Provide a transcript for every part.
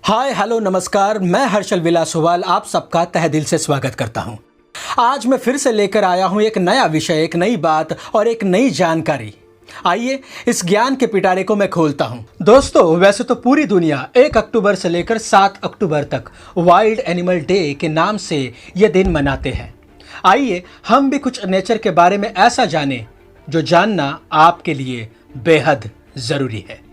Hi hello नमस्कार, मैं हर्षल विलासोवाल आप सबका तहे दिल से स्वागत करता हूं। आज मैं फिर से लेकर आया हूं एक नया विषय, एक नई बात और एक नई जानकारी। आइए इस ज्ञान के पिटारे को मैं खोलता हूं। दोस्तों, वैसे तो पूरी दुनिया 1 अक्टूबर से लेकर 7 अक्टूबर तक वाइल्ड एनिमल डे के नाम से ये दिन मनाते हैं। आइए हम भी कुछ नेचर के बारे में ऐसा जानें जो जानना आपके लिए बेहद ज़रूरी है।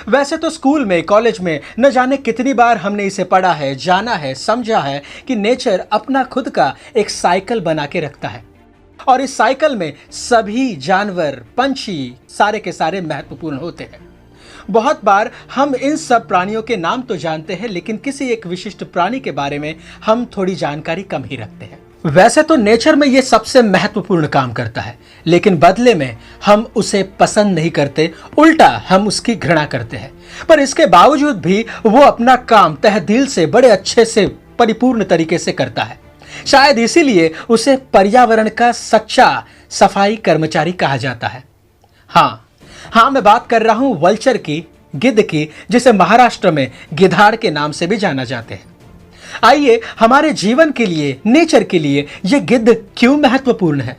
वैसे तो स्कूल में, कॉलेज में न जाने कितनी बार हमने इसे पढ़ा है, जाना है, समझा है कि नेचर अपना खुद का एक साइकिल बना के रखता है और इस साइकिल में सभी जानवर, पंछी सारे के सारे महत्वपूर्ण होते हैं। बहुत बार हम इन सब प्राणियों के नाम तो जानते हैं, लेकिन किसी एक विशिष्ट प्राणी के बारे में हम थोड़ी जानकारी कम ही रखते हैं। वैसे तो नेचर में ये सबसे महत्वपूर्ण काम करता है, लेकिन बदले में हम उसे पसंद नहीं करते, उल्टा हम उसकी घृणा करते हैं। पर इसके बावजूद भी वो अपना काम तहे दिल से बड़े अच्छे से परिपूर्ण तरीके से करता है। शायद इसीलिए उसे पर्यावरण का सच्चा सफाई कर्मचारी कहा जाता है। हाँ, मैं बात कर रहा हूं वल्चर की, गिद्ध की, जिसे महाराष्ट्र में गिधाड़ के नाम से भी जाना जाते हैं। आइए हमारे जीवन के लिए, नेचर के लिए ये गिद्ध क्यों महत्वपूर्ण है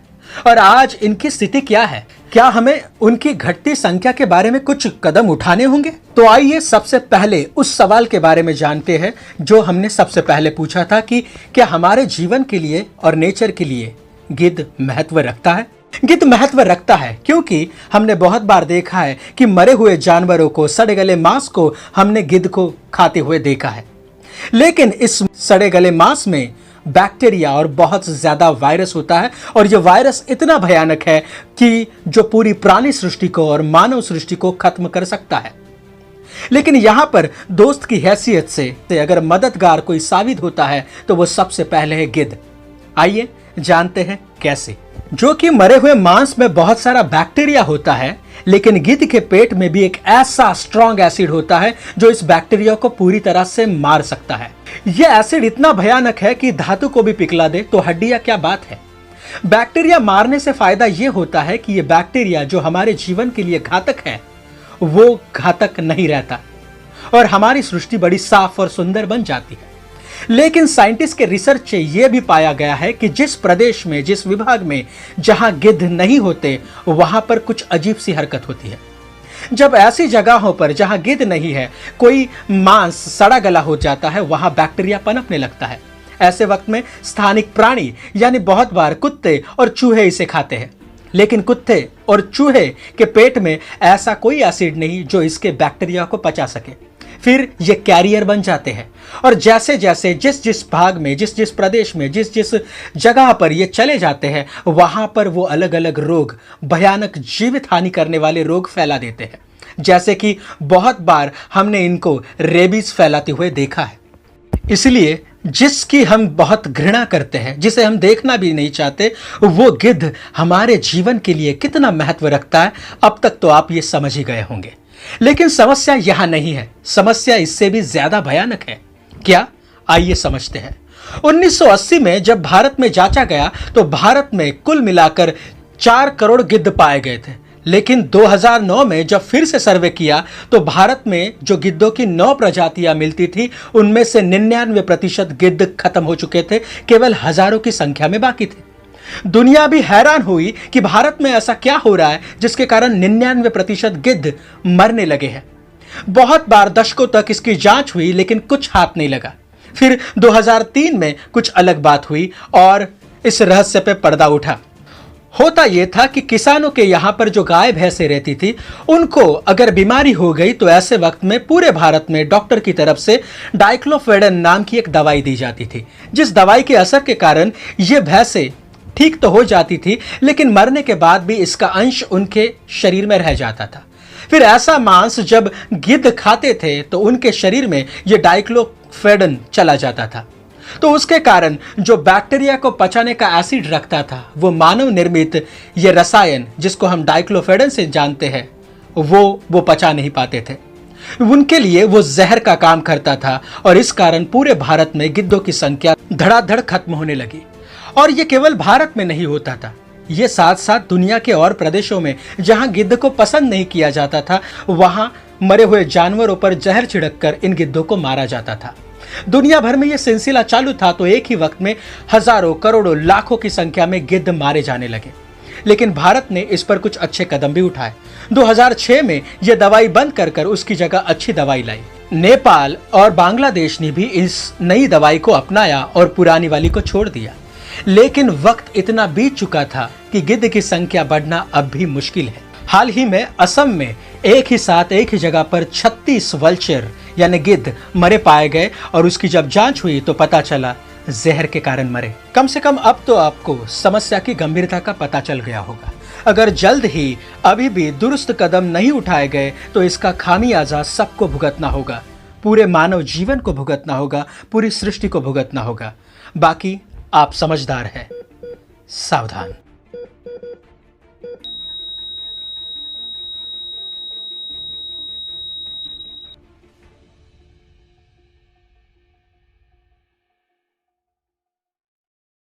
और आज इनकी स्थिति क्या है? क्या हमें उनकी घटती संख्या के बारे में कुछ कदम उठाने होंगे? तो आइए सबसे पहले उस सवाल के बारे में जानते हैं जो हमने सबसे पहले पूछा था कि क्या हमारे जीवन के लिए और नेचर के लिए गिद्ध महत्व रखता है? गिद्ध महत्व रखता है क्योंकि हमने बहुत बार देखा है कि मरे हुए जानवरों को, सड़े गले मांस को हमने गिद्ध को खाते हुए देखा है। लेकिन इस सड़े गले मांस में बैक्टीरिया और बहुत ज्यादा वायरस होता है और यह वायरस इतना भयानक है कि जो पूरी प्राणी सृष्टि को और मानव सृष्टि को खत्म कर सकता है। लेकिन यहां पर दोस्त की हैसियत से अगर मददगार कोई साबित होता है तो वो सबसे पहले है गिद्ध। आइए जानते हैं कैसे। जो कि मरे हुए मांस में बहुत सारा बैक्टीरिया होता है, लेकिन गिद्ध के पेट में भी एक ऐसा स्ट्रॉन्ग एसिड होता है जो इस बैक्टीरिया को पूरी तरह से मार सकता है। यह एसिड इतना भयानक है कि धातु को भी पिघला दे तो हड्डियां क्या बात है। बैक्टीरिया मारने से फायदा यह होता है कि यह बैक्टीरिया जो हमारे जीवन के लिए घातक है वो घातक नहीं रहता और हमारी सृष्टि बड़ी साफ और सुंदर बन जाती है। लेकिन साइंटिस्ट के रिसर्च से यह भी पाया गया है कि जिस प्रदेश में, जिस विभाग में जहां गिद्ध नहीं होते वहां पर कुछ अजीब सी हरकत होती है। जब ऐसी जगहों पर जहां गिद्ध नहीं है कोई मांस सड़ा गला हो जाता है, वहां बैक्टीरिया पनपने लगता है। ऐसे वक्त में स्थानिक प्राणी यानी बहुत बार कुत्ते और चूहे इसे खाते हैं, लेकिन कुत्ते और चूहे के पेट में ऐसा कोई एसिड नहीं जो इसके बैक्टीरिया को पचा सके। फिर ये कैरियर बन जाते हैं और जैसे जैसे जिस जिस भाग में, जिस जिस प्रदेश में, जिस जिस जगह पर ये चले जाते हैं वहां पर वो अलग अलग रोग, भयानक जीवित हानि करने वाले रोग फैला देते हैं। जैसे कि बहुत बार हमने इनको रेबीज फैलाते हुए देखा है। इसलिए जिसकी हम बहुत घृणा करते हैं, जिसे हम देखना भी नहीं चाहते, वो गिद्ध हमारे जीवन के लिए कितना महत्व रखता है अब तक तो आप ये समझ ही गए होंगे। लेकिन समस्या यहां नहीं है, समस्या इससे भी ज्यादा भयानक है। क्या? आइए समझते हैं। 1980 में जब भारत में जांचा गया तो भारत में कुल मिलाकर 4 करोड़ गिद्ध पाए गए थे। लेकिन 2009 में जब फिर से सर्वे किया तो भारत में जो गिद्धों की 9 प्रजातियां मिलती थी उनमें से 99% गिद्ध खत्म हो चुके थे, केवल हजारों की संख्या में बाकी थे। दुनिया भी हैरान हुई कि भारत में ऐसा क्या हो रहा है जिसके कारण 99% गिद्ध मरने लगे हैं। बहुत बार दशकों तक इसकी जांच हुई लेकिन कुछ हाथ नहीं लगा। फिर 2003 में कुछ अलग बात हुई और इस रहस्य पे पर्दा उठा। होता यह था कि किसानों के यहां पर जो गाय भैंसें रहती थी उनको अगर बीमारी हो गई तो ऐसे वक्त में पूरे भारत में डॉक्टर की तरफ से डाइक्लोफेनेक नाम की एक दवाई दी जाती थी, जिस दवाई के असर के कारण ये भैंसें ठीक तो हो जाती थी लेकिन मरने के बाद भी इसका अंश उनके शरीर में रह जाता था। फिर ऐसा मांस जब गिद्ध खाते थे तो उनके शरीर में यह डाइक्लोफेनेक चला जाता था। तो उसके कारण जो बैक्टीरिया को पचाने का एसिड रखता था वो मानव निर्मित ये रसायन जिसको हम डाइक्लोफेनेक से जानते हैं वो पचा नहीं पाते थे। उनके लिए वो जहर का काम करता था और इस कारण पूरे भारत में गिद्धों की संख्या धड़ाधड़ खत्म होने लगी। और ये केवल भारत में नहीं होता था, ये साथ साथ दुनिया के और प्रदेशों में जहां गिद्ध को पसंद नहीं किया जाता था वहां मरे हुए जानवरों पर जहर छिड़ककर इन गिद्धों को मारा जाता था। दुनिया भर में यह सिलसिला चालू था तो एक ही वक्त में हजारों, करोड़ों, लाखों की संख्या में गिद्ध मारे जाने लगे। लेकिन भारत ने इस पर कुछ अच्छे कदम भी उठाए। 2006 में यह दवाई बंद कर उसकी जगह अच्छी दवाई लाई। नेपाल और बांग्लादेश ने भी इस नई दवाई को अपनाया और पुरानी वाली को छोड़ दिया। लेकिन वक्त इतना बीत चुका था कि गिद्ध की संख्या बढ़ना अब भी मुश्किल है। हाल ही में असम में एक ही साथ एक ही जगह पर 36 वल्चर यानी गिद्ध मरे पाए गए और उसकी जब जांच हुई तो पता चला जहर के कारण मरे। कम से कम अब तो आपको समस्या की गंभीरता का पता चल गया होगा। अगर जल्द ही अभी भी दुरुस्त कदम नहीं उठाए गए तो इसका खामियाजा सबको भुगतना होगा। पूरे मानव जीवन को भुगतना होगा, पूरी सृष्टि को भुगतना होगा। बाकी आप समझदार हैं, सावधान।